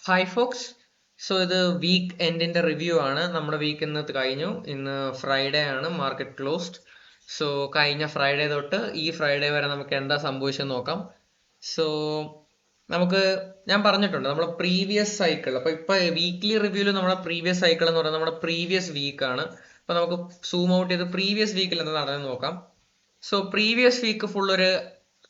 Hi folks. So ഇത് week എൻഡിന്റെ review ആണ്. നമ്മുടെ വീക്ക് ഇന്ന് കഴിഞ്ഞു. ഇന്ന് ഫ്രൈഡേ ആണ്, മാർക്കറ്റ് ക്ലോസ്ഡ്. സോ കഴിഞ്ഞ ഫ്രൈഡേ തൊട്ട് ഈ ഫ്രൈഡേ വരെ നമുക്ക് എന്താ സംഭവിച്ചെന്ന് നോക്കാം. സോ നമുക്ക് ഞാൻ പറഞ്ഞിട്ടുണ്ട് നമ്മുടെ പ്രീവിയസ് സൈക്കിൾ. ഇപ്പൊ വീക്ക്ലി റിവ്യൂല് നമ്മുടെ പ്രീവിയസ് സൈക്കിൾ എന്ന് പറയുന്നത് നമ്മുടെ പ്രീവിയസ് വീക്ക് ആണ്. അപ്പൊ നമുക്ക് സൂം ഔട്ട് ചെയ്ത് പ്രീവിയസ് വീക്കിൽ എന്താ നടന്നെന്ന് നോക്കാം. സോ പ്രീവിയസ് വീക്ക് ഫുൾ ഒരു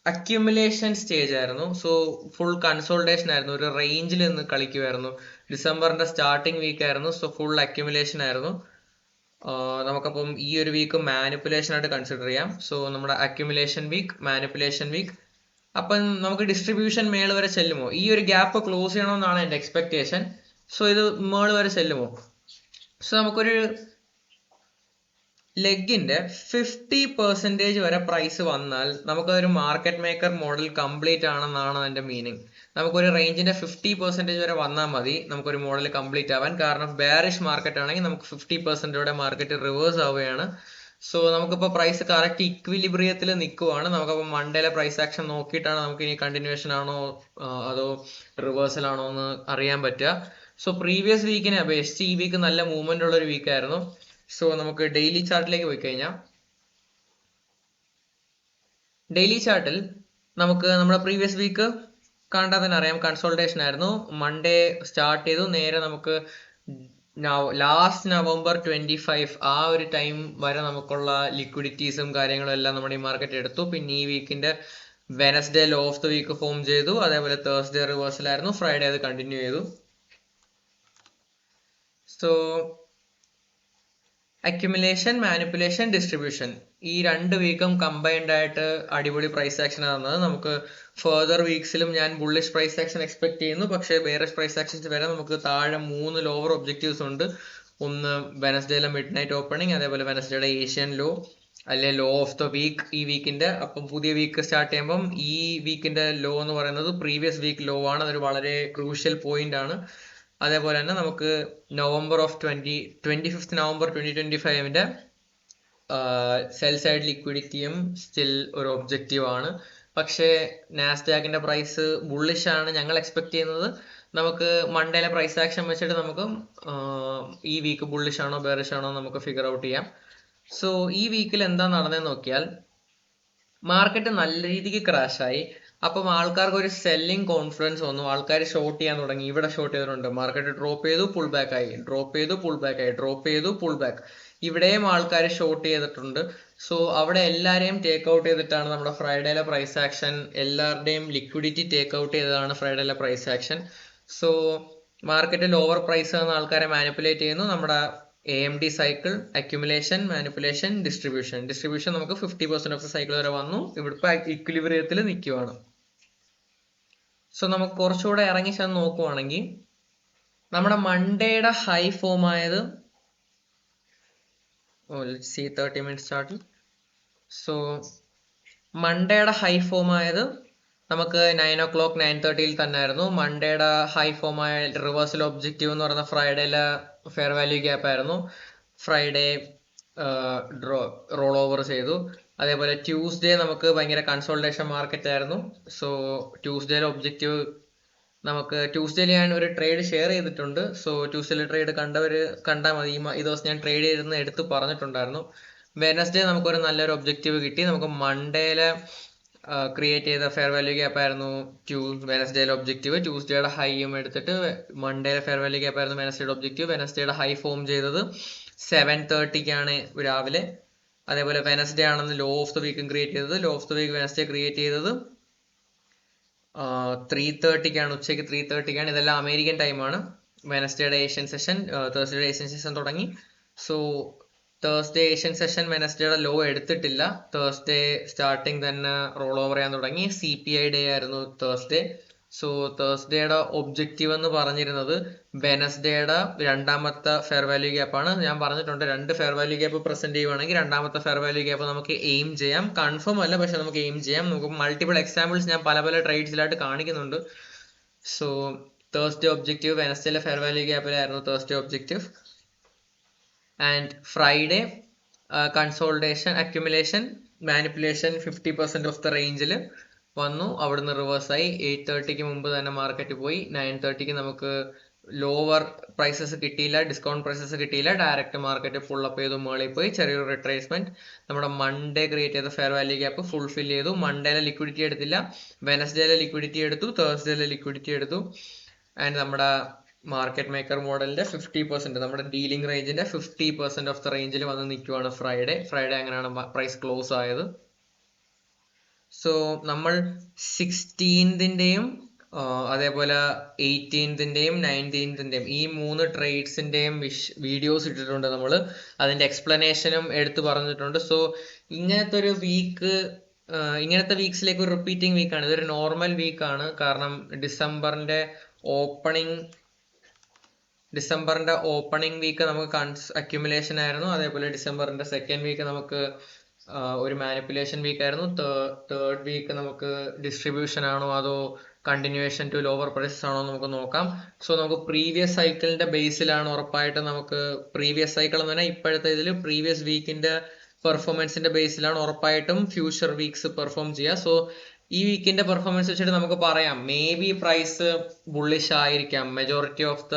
അക്യുമുലേഷൻ സ്റ്റേജ് ആയിരുന്നു. സോ ഫുൾ കൺസോൾട്ടേഷൻ ആയിരുന്നു, ഒരു റേഞ്ചിൽ നിന്ന് കളിക്കുമായിരുന്നു. ഡിസംബറിന്റെ സ്റ്റാർട്ടിംഗ് വീക്ക് ആയിരുന്നു. സോ ഫുൾ അക്യുമുലേഷൻ ആയിരുന്നു. നമുക്കപ്പം ഈ ഒരു വീക്ക് മാനിപ്പുലേഷൻ ആയിട്ട് കൺസിഡർ ചെയ്യാം. സോ നമ്മുടെ അക്യുമുലേഷൻ വീക്ക്, മാനിപ്പുലേഷൻ വീക്ക്. അപ്പം നമുക്ക് ഡിസ്ട്രിബ്യൂഷൻ മേള് വരെ ചെല്ലുമോ? ഈ ഒരു ഗ്യാപ്പ് ക്ലോസ് ചെയ്യണമെന്നാണ് എൻ്റെ എക്സ്പെക്ടേഷൻ. സോ ഇത് മേള് വരെ ചെല്ലുമോ? സോ നമുക്കൊരു ലെഗിന്റെ 50% വരെ പ്രൈസ് വന്നാൽ നമുക്കൊരു മാർക്കറ്റ് മേക്കർ മോഡൽ കംപ്ലീറ്റ് ആണെന്നാണ് അതിന്റെ മീനിങ്. നമുക്കൊരു റേഞ്ചിന്റെ 50% വരെ വന്നാൽ മതി നമുക്കൊരു മോഡൽ കംപ്ലീറ്റ് ആവാൻ. കാരണം ബെയറിഷ് മാർക്കറ്റ് ആണെങ്കിൽ നമുക്ക് 50% മാർക്കറ്റ് റിവേഴ്സ് ആവുകയാണ്. സോ നമുക്കിപ്പോൾ പ്രൈസ് കറക്റ്റ് ഇക്വിലിബ്രിയത്തിൽ നിൽക്കുവാണ്. നമുക്കപ്പോൾ മൺഡേയിലെ പ്രൈസ് ആക്ഷൻ നോക്കിയിട്ടാണ് നമുക്ക് ഇനി കണ്ടിന്യൂഷൻ ആണോ അതോ റിവേഴ്സൽ ആണോ എന്ന് അറിയാൻ പറ്റുക. സോ പ്രീവിയസ് വീക്കിനെ അപേക്ഷിച്ച് ഈ വീക്ക് നല്ല മൂവ്മെന്റ് ഉള്ള ഒരു വീക്കായിരുന്നു. സോ നമുക്ക് ഡെയിലി ചാർട്ടിലേക്ക് പോയി കഴിഞ്ഞാൽ, ഡെയിലി ചാർട്ടിൽ നമുക്ക് നമ്മുടെ പ്രീവിയസ് വീക്ക് കണ്ടാൽ തന്നെ അറിയാം, കൺസോൾട്ടേഷൻ ആയിരുന്നു. മൺഡേ സ്റ്റാർട്ട് ചെയ്തു, നേരെ നമുക്ക് ലാസ്റ്റ് നവംബർ 25 ആ ഒരു ടൈം വരെ നമുക്കുള്ള ലിക്വിഡിറ്റീസും കാര്യങ്ങളും എല്ലാം നമ്മുടെ ഈ മാർക്കറ്റ് എടുത്തു. പിന്നെ ഈ വീക്കിന്റെ Wednesday low of the week form ചെയ്തു. അതേപോലെ തേഴ്സ്ഡേ റിവേഴ്സലായിരുന്നു. ഫ്രൈഡേ അത് കണ്ടിന്യൂ ചെയ്തു. സോ അക്യുമുലേഷൻ, മാനിപ്പുലേഷൻ, ഡിസ്ട്രിബ്യൂഷൻ, ഈ 2 വീക്കും കമ്പൈൻഡ് ആയിട്ട് അടിപൊളി പ്രൈസ് ആക്ഷൻ ആണ്. നമുക്ക് ഫെർദർ വീക്സിലും ഞാൻ ബുള്ളിഷ് പ്രൈസ് ആക്ഷൻ എക്സ്പെക്ട് ചെയ്യുന്നു. പക്ഷേ ബെയറിഷ് പ്രൈസ് ആക്ഷൻസ് വരെ നമുക്ക് താഴെ 3 ലോവർ ഒബ്ജക്റ്റീവ്സ് ഉണ്ട്. ഒന്ന് വെനസ്ഡേയിലെ മിഡ് നൈറ്റ് ഓപ്പണിംഗ്, അതേപോലെ വെനസ്ഡേയുടെ ഏഷ്യൻ ലോ, അല്ലെ ലോ ഓഫ് ദ വീക്ക് ഈ വീക്കിന്റെ. അപ്പം പുതിയ വീക്ക് സ്റ്റാർട്ട് ചെയ്യുമ്പം ഈ വീക്കിന്റെ ലോ എന്ന് പറയുന്നത് പ്രീവിയസ് വീക്ക് ലോ ആണ്. അതൊരു വളരെ ക്രൂഷ്യൽ പോയിന്റ് ആണ്. അതേപോലെ തന്നെ നമുക്ക് November of 25 November 2025 sell side ലിക്വിഡിറ്റിയും സ്റ്റിൽ ഒരു ഒബ്ജക്റ്റീവ് ആണ്. പക്ഷേ നാസ്ഡാക്കിന്റെ പ്രൈസ് ബുള്ളിഷ് ആണ് ഞങ്ങൾ എക്സ്പെക്ട് ചെയ്യുന്നത്. നമുക്ക് മൺഡേയിലെ പ്രൈസ് ആക്ഷൻ വെച്ചിട്ട് നമുക്ക് ഈ വീക്ക് ബുള്ളിഷ് ആണോ ബെയറിഷ് ആണോ നമുക്ക് ഫിഗർ ഔട്ട് ചെയ്യാം. സോ ഈ വീക്കിൽ എന്താ നടന്നതെന്ന് നോക്കിയാൽ, മാർക്കറ്റ് നല്ല രീതിക്ക് ക്രാഷ് ആയി. അപ്പം ആൾക്കാർക്ക് ഒരു സെല്ലിംഗ് കോൺഫിഡൻസ് വന്നു. ആൾക്കാർ ഷോർട്ട് ചെയ്യാൻ തുടങ്ങി. ഇവിടെ ഷോർട്ട് ചെയ്തിട്ടുണ്ട്. മാർക്കറ്റ് ഡ്രോപ്പ് ചെയ്തു, പുൾ ബാക്ക് ആയി, ഡ്രോപ്പ് ചെയ്തു, പുൾ ബാക്ക് ആയി, ഡ്രോപ്പ് ചെയ്തു, പുൾ ബാക്ക്. ഇവിടെയും ആൾക്കാർ ഷോർട്ട് ചെയ്തിട്ടുണ്ട്. സോ അവിടെ എല്ലാവരെയും ടേക്ക് ഔട്ട് ചെയ്തിട്ടാണ് നമ്മുടെ ഫ്രൈഡേയിലെ പ്രൈസ് ആക്ഷൻ. എല്ലാവരുടെയും ലിക്വിഡിറ്റി ടേക്ക് ഔട്ട് ചെയ്തതാണ് ഫ്രൈഡേയിലെ price action. So market lower price എന്ന ആൾക്കാരെ മാനിപ്പുലേറ്റ് ചെയ്യുന്നു. നമ്മുടെ AMD cycle, accumulation, manipulation, distribution നമുക്ക് 50% ഓഫ് ദ സൈക്കിൾ വരെ വന്നു. ഇവിടെ ഇപ്പൊ ഇക്വിലിബ്രിയത്തിൽ നിൽക്കുവാണ്. സോ നമുക്ക് കുറച്ചുകൂടെ ഇറങ്ങി ചെന്ന് നോക്കുവാണെങ്കിൽ, നമ്മുടെ മൺഡേയുടെ ഹൈ ഫോം ആയത് 30 minutes ചാർട്ടിൽ. സോ മൺഡേയുടെ ഹൈ ഫോം ആയത് നമുക്ക് 9 o'clock 9:30 തന്നെ ആയിരുന്നു. മൺഡേയുടെ ഹൈ ഫോം ആയ റിവേഴ്സൽ ഒബ്ജക്റ്റീവ് എന്ന് പറയുന്ന ഫ്രൈഡേയിലെ ഫെയർ വാല്യൂ ഗ്യാപ്പ് ആയിരുന്നു. ഫ്രൈഡേ റോൾ ഓവർ ചെയ്തു. അതേപോലെ ട്യൂസ്ഡേ നമുക്ക് ഭയങ്കര കൺസോൾട്ടേഷൻ മാർക്കറ്റ് ആയിരുന്നു. സോ ട്യൂസ്ഡേയിലെ ഒബ്ജക്റ്റീവ് നമുക്ക് ട്യൂസ്ഡേയിൽ ഞാൻ ഒരു ട്രേഡ് ഷെയർ ചെയ്തിട്ടുണ്ട്. സോ ട്യൂസ്ഡേയിലെ ട്രേഡ് കണ്ടാൽ മതി. ഈ ദിവസം ഞാൻ ട്രേഡ് ചെയ്തെന്ന് എടുത്ത് പറഞ്ഞിട്ടുണ്ടായിരുന്നു. വെനസ്ഡേ നമുക്കൊരു നല്ലൊരു ഒബ്ജക്റ്റീവ് കിട്ടി. നമുക്ക് മൺഡേയിലെ ക്രിയേറ്റ് ചെയ്ത ഫെയർ വാല്യൂ ഗ്യാപ്പ് ആയിരുന്നു വെനസ്ഡേയിലെ ഒബ്ജക്റ്റീവ്. ട്യൂസ്ഡേയുടെ ഹൈയും എടുത്തിട്ട് മൺഡേയിലെ ഫെയർ വാല്യൂ ഗ്യാപ്പ് ആയിരുന്നു വെനസ്ഡേയുടെ ഒബ്ജക്റ്റീവ്. വെനസ്ഡേയുടെ ഹൈ ഫോം ചെയ്തത് 7:30 രാവിലെ. അതേപോലെ വെനസ്ഡേ ആണെന്ന് ലോ ഓഫ് ദ വീക്കും ക്രിയേറ്റ് ചെയ്തത്. Low of the week Wednesday create ചെയ്തത് 3:30 ഉച്ചയ്ക്ക് 3:30. ഇതെല്ലാം അമേരിക്കൻ ടൈമാണ്. വെനസ്ഡേയുടെ ഏഷ്യൻ സെഷൻ, തേഴ്സ്ഡേയുടെ ഏഷ്യൻ സെഷൻ തുടങ്ങി. സോ തേഴ്സ്ഡേ ഏഷ്യൻ സെഷൻ വെനസ്ഡേയുടെ ലോ എടുത്തിട്ടില്ല. തേഴ്സ്ഡേ സ്റ്റാർട്ടിങ് തന്നെ റോൾ ഓവർ ചെയ്യാൻ തുടങ്ങി. CPI ഡേ ആയിരുന്നു തേഴ്സ്ഡേ. സോ തേഴ്സ്ഡേയുടെ ഒബ്ജക്റ്റീവ് എന്ന് പറഞ്ഞിരുന്നത് വെനസ്ഡേയുടെ രണ്ടാമത്തെ ഫെയർ വാല്യൂ ഗ്യാപ്പ് ആണ്. ഞാൻ പറഞ്ഞിട്ടുണ്ട്, 2 ഫെയർ വാല്യൂ ഗ്യാപ്പ് പ്രസന്റ് ചെയ്യുവാണെങ്കിൽ രണ്ടാമത്തെ ഫെയർ വാല്യൂ ഗ്യാപ്പ് നമുക്ക് എയിം ചെയ്യാം. കൺഫേം അല്ല, പക്ഷെ നമുക്ക് എയിം ചെയ്യാം. നമുക്ക് മൾട്ടിപ്പിൾ എക്സാമ്പിൾസ് ഞാൻ പല ട്രേഡ്സിലായിട്ട് കാണിക്കുന്നുണ്ട്. സോ തേഴ്സ്ഡേ ഒബ്ജക്റ്റീവ് വെനസ്ഡേയിലെ ഫെയർ വാല്യൂ ഗ്യാപ്പിലായിരുന്നു Thursday objective. And Friday consultation, accumulation, manipulation 50% of the റേഞ്ചിൽ. വന്നു, അവിടുന്ന് റിവേഴ്സായി. 8:30 മുമ്പ് തന്നെ മാർക്കറ്റ് പോയി. 9:30 നമുക്ക് ലോവർ പ്രൈസസ് കിട്ടിയില്ല, ഡിസ്കൗണ്ട് പ്രൈസസ് കിട്ടിയില്ല. ഡയറക്റ്റ് മാർക്കറ്റ് ഫുൾ അപ്പ് ചെയ്തു, മുകളിൽ പോയി. ചെറിയൊരു റിട്രേസ്മെന്റ്. നമ്മുടെ മൺഡേ ക്രിയേറ്റ് ചെയ്ത ഫെയർ വാല്യൂ ഗ്യാപ്പ് ഫുൾഫിൽ ചെയ്തു. മൺഡേയിലെ ലിക്വിഡിറ്റി എടുത്തില്ല, വെനസ്ഡേയിലെ ലിക്വിഡിറ്റി എടുത്തു, തേഴ്സ്ഡേയിലെ ലിക്വിഡിറ്റി എടുത്തു. ആൻഡ് നമ്മുടെ മാർക്കറ്റ് മേക്കർ മോഡലിന്റെ 50%, നമ്മുടെ ഡീലിംഗ് റേഞ്ചിന്റെ 50% ഓഫ് ദ റേഞ്ചിൽ വന്ന് നിൽക്കുവാണ് ഫ്രൈഡേ. അങ്ങനെയാണ് പ്രൈസ് ക്ലോസ് ആയത്. സോ നമ്മൾ 16ന്റെയും അതേപോലെ 18ന്റെയും 19ന്റെയും ഈ 3 ട്രേഡ്സിന്റെയും വീഡിയോസ് ഇട്ടിട്ടുണ്ട് നമ്മൾ. അതിന്റെ എക്സ്പ്ലനേഷനും എടുത്തു പറഞ്ഞിട്ടുണ്ട്. സോ ഇങ്ങനത്തെ വീക്സിലേക്ക് ഒരു റിപ്പീറ്റിംഗ് വീക്കാണ്. ഇതൊരു നോർമൽ വീക്കാണ്. കാരണം ഡിസംബറിന്റെ ഓപ്പണിംഗ് വീക്ക് നമുക്ക് അക്യുമുലേഷൻ ആയിരുന്നു. അതേപോലെ ഡിസംബറിന്റെ സെക്കൻഡ് വീക്ക് നമുക്ക് ഒരു മാനിപ്പുലേഷൻ വീക്ക് ആയിരുന്നു. തേർഡ് വീക്ക് നമുക്ക് ഡിസ്ട്രിബ്യൂഷൻ ആണോ അതോ കണ്ടിന്യൂവേഷൻ ടു ലോവർ പ്രൈസസ് ആണോ നമുക്ക് നോക്കാം. സോ നമുക്ക് പ്രീവിയസ് സൈക്കിളിന്റെ ബേസിലാണ് ഉറപ്പായിട്ട് നമുക്ക് പ്രീവിയസ് സൈക്കിൾ എന്ന് പറഞ്ഞാൽ ഇപ്പോഴത്തെ ഇതിൽ പ്രീവിയസ് വീക്കിന്റെ പെർഫോമൻസിന്റെ ബേസിലാണ് ഉറപ്പായിട്ടും ഫ്യൂച്ചർ വീക്സ് പെർഫോം ചെയ്യുക. സോ ഈ വീക്കിന്റെ പെർഫോമൻസ് വെച്ചിട്ട് നമുക്ക് പറയാം മേ ബി പ്രൈസ് ബുള്ളിഷ് ആയിരിക്കാം. മെജോറിറ്റി ഓഫ് ദ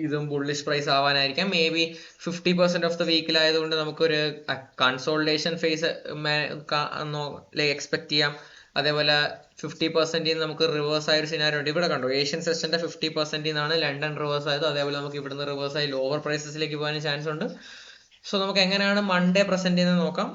ഇതും ബുള്ളിഷ് പ്രൈസ് ആവാനായിരിക്കാം. മേ ബി 50% ഓഫ് ദ വീക്കിലായതുകൊണ്ട് നമുക്കൊരു കൺസോൾട്ടേഷൻ ഫേസ് എക്സ്പെക്ട് ചെയ്യാം. അതേപോലെ 50% നമുക്ക് റിവേഴ്സ് ആയ ഒരു സിനാരിയോ ഉണ്ട്. ഇവിടെ കണ്ടോ, ഏഷ്യൻ സെഷന്റെ 50% ലണ്ടൻ റിവേഴ്സ് ആയത്. അതേപോലെ നമുക്ക് ഇവിടുന്ന് റിവേഴ്സ് ആയി ലോവർ പ്രൈസസിലേക്ക് പോകാൻ ചാൻസ് ഉണ്ട്. സോ നമുക്ക് എങ്ങനെയാണ് മൺഡേ പ്രസന്റ് ചെയ്യുന്നത് നോക്കാം.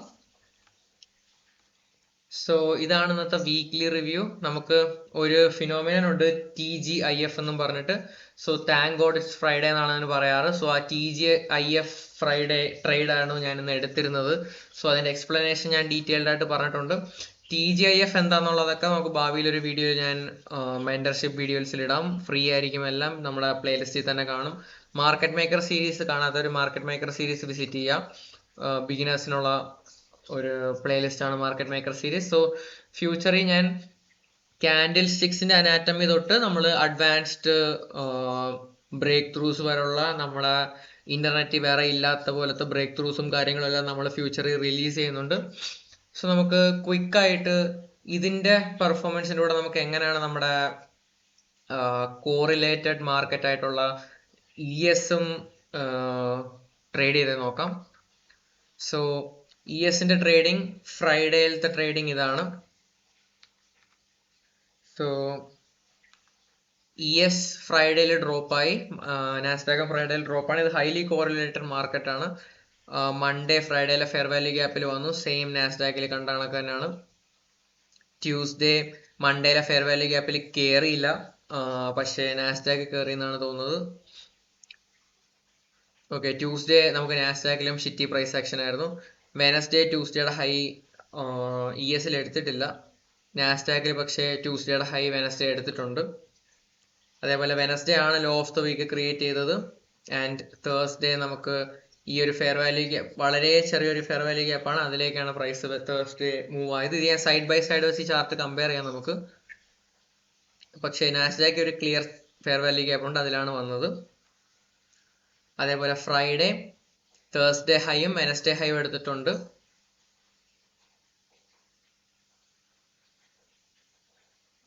സോ ഇതാണ് ഇന്നത്തെ വീക്ക്ലി റിവ്യൂ. നമുക്ക് ഒരു ഫിനോമിനൻ ഉണ്ട്, TGIF എന്നും പറഞ്ഞിട്ട്. So thank God it's Friday എന്നാണ് അതിന് പറയാറ്. സോ ആ TGIF ഫ്രൈഡേ ട്രേഡ് ആണ് ഞാൻ ഇന്ന് എടുത്തിരുന്നത്. സോ അതിന്റെ എക്സ്പ്ലനേഷൻ ഞാൻ ഡീറ്റെയിൽഡ് ആയിട്ട് പറഞ്ഞിട്ടുണ്ട്. TGIF എന്താണെന്നുള്ളതൊക്കെ നമുക്ക് ഭാവിയിൽ ഒരു വീഡിയോ ഞാൻ മെന്റർഷിപ്പ് വീഡിയോസിൽ ഇടാം. ഫ്രീ ആയിരിക്കും എല്ലാം, നമ്മുടെ പ്ലേലിസ്റ്റിൽ തന്നെ കാണും. മാർക്കറ്റ് മേക്കർ സീരീസ് കാണാത്തവർ മാർക്കറ്റ് മേക്കർ സീരീസ് വിസിറ്റ് ചെയ്യാം. ബിഗിനേഴ്സിനുള്ള ഒരു പ്ലേലിസ്റ്റ് ആണ് മാർക്കറ്റ് മേക്കർ സീരീസ്. സോ ഫ്യൂച്ചറിൽ ഞാൻ ക്യാൻഡിൽ സ്റ്റിക്സിന്റെ അനാറ്റമി തൊട്ട് നമ്മൾ അഡ്വാൻസ്ഡ് ബ്രേക്ക് ത്രൂസ് വരെയുള്ള നമ്മുടെ ഇന്റർനെറ്റിൽ വേറെ ഇല്ലാത്ത പോലത്തെ ബ്രേക്ക് ത്രൂസും കാര്യങ്ങളും എല്ലാം നമ്മൾ ഫ്യൂച്ചറിൽ റിലീസ് ചെയ്യുന്നുണ്ട്. സോ നമുക്ക് ക്വിക്കായിട്ട് ഇതിന്റെ പെർഫോമൻസിന്റെ കൂടെ നമുക്ക് എങ്ങനെയാണ് നമ്മുടെ കോറിലേറ്റഡ് മാർക്കറ്റ് ആയിട്ടുള്ള ESഉം ട്രേഡ് ചെയ്ത് നോക്കാം. സോ ESന്റെ ട്രേഡിംഗ്, ഫ്രൈഡേയിലത്തെ ട്രേഡിംഗ് ഇതാണ്. സോ ES ഫ്രൈഡേയിൽ ഡ്രോപ്പായി, നാസ്ഡാക്ക് ഫ്രൈഡേയിൽ ഡ്രോപ്പാണ്. ഇത് ഹൈലി കോറിലേറ്റഡ് മാർക്കറ്റ് ആണ്. മൺഡേ ഫ്രൈഡേയിലെ ഫെയർ വാല്യൂ ഗ്യാപ്പിൽ വന്നു, സെയിം നാസ്ഡാക്കിൽ കണ്ട കണക്ക് തന്നെയാണ്. ട്യൂസ്ഡേ മൺഡേയിലെ ഫെയർ വാല്യൂ ഗ്യാപ്പിൽ കയറിയില്ല, പക്ഷേ നാസ്ഡാക്ക് കയറി എന്നാണ് തോന്നുന്നത്. ഓക്കെ, ട്യൂസ്ഡേ നമുക്ക് നാസ്ഡാക്കിലും ഷിറ്റി പ്രൈസ് ആക്ഷൻ ആയിരുന്നു. വെനസ്ഡേ ട്യൂസ്ഡേയുടെ ഹൈ ESൽ എടുത്തിട്ടില്ല. നാസ്ഡാക്കിൽ പക്ഷേ ട്യൂസ്ഡേയുടെ ഹൈ വെനസ്ഡേ എടുത്തിട്ടുണ്ട്. അതേപോലെ വെനസ്ഡേ ആണ് low of the week create ചെയ്തത്. ആൻഡ് തേഴ്സ്ഡേ നമുക്ക് ഈ ഒരു ഫെയർ വാല്യൂ ഗ്യാപ്പ്, വളരെ ചെറിയൊരു ഫെയർ വാല്യൂ ഗ്യാപ്പാണ്, അതിലേക്കാണ് പ്രൈസ് തേഴ്സ്ഡേ മൂവ് ആയത്. ഇത് ഞാൻ സൈഡ് ബൈ സൈഡ് വെച്ച് ചാർട്ട് കമ്പയർ ചെയ്യാം നമുക്ക്. പക്ഷേ നാസ്ഡാക്ക് ഒരു ക്ലിയർ ഫെയർ വാല്യൂ ഗ്യാപ്പ് ഉണ്ട്, അതിലാണ് വന്നത്. അതേപോലെ ഫ്രൈഡേ തേഴ്സ്ഡേ ഹൈയും വെനസ്ഡേ ഹൈയും എടുത്തിട്ടുണ്ട്.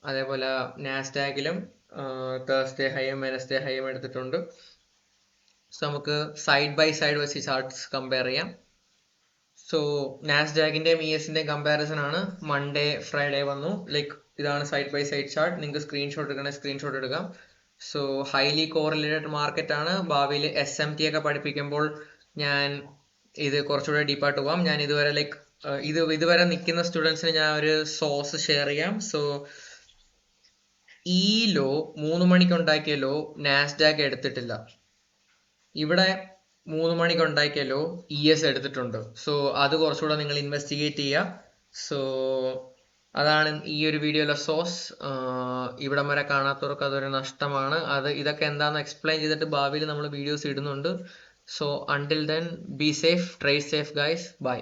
അതേപോലെ നാസ്ഡാക്കിലും തേഴ്സ്ഡേ ഹൈയും വെനസ്ഡേ ഹൈയും എടുത്തിട്ടുണ്ട്. സോ നമുക്ക് സൈഡ് ബൈ സൈഡ് വെച്ച് ചാർട്ട്സ് കമ്പയർ ചെയ്യാം. സോ നാസ്ഡാക്കിന്റെയും ESന്റെയും കമ്പാരിസൺ ആണ്. മൺഡേ ഫ്രൈഡേ വന്നു, ലൈക്ക് ഇതാണ് സൈഡ് ബൈ സൈഡ് ചാർട്ട്. നിങ്ങൾക്ക് സ്ക്രീൻഷോട്ട് എടുക്കണമെങ്കിൽ സ്ക്രീൻഷോട്ട് എടുക്കാം. സോ ഹൈലി കോറിലേറ്റഡ് മാർക്കറ്റ് ആണ്. ഭാവിയിൽ SMT ഒക്കെ പഠിപ്പിക്കുമ്പോൾ ഞാൻ ഇത് കുറച്ചുകൂടെ ഡീപ്പായിട്ട് പോകാം. ഞാൻ ഇതുവരെ ഇതുവരെ നിൽക്കുന്ന സ്റ്റുഡൻസിന് ഞാൻ ഒരു സോഴ്സ് ഷെയർ ചെയ്യാം. സോ ഈ ലോ 3 മണിക്ക് ഉണ്ടാക്കിയ ലോ നാസ്ഡാക്ക് എടുത്തിട്ടില്ല. ഇവിടെ 3 മണിക്ക് ഉണ്ടാക്കിയ ലോ ES എടുത്തിട്ടുണ്ട്. സോ അത് കുറച്ചുകൂടെ നിങ്ങൾ ഇൻവെസ്റ്റിഗേറ്റ് ചെയ്യുക. സോ അതാണ് ഈ ഒരു വീഡിയോയിലെ സോഴ്സ്. ഇവിടം വരെ കാണാത്തവർക്ക് അതൊരു നഷ്ടമാണ്. ഇതൊക്കെ എന്താണെന്ന് എക്സ്പ്ലെയിൻ ചെയ്തിട്ട് ഭാവിയിൽ നമ്മൾ വീഡിയോസ് ഇടുന്നുണ്ട്. So until then, be safe, trade safe guys, by.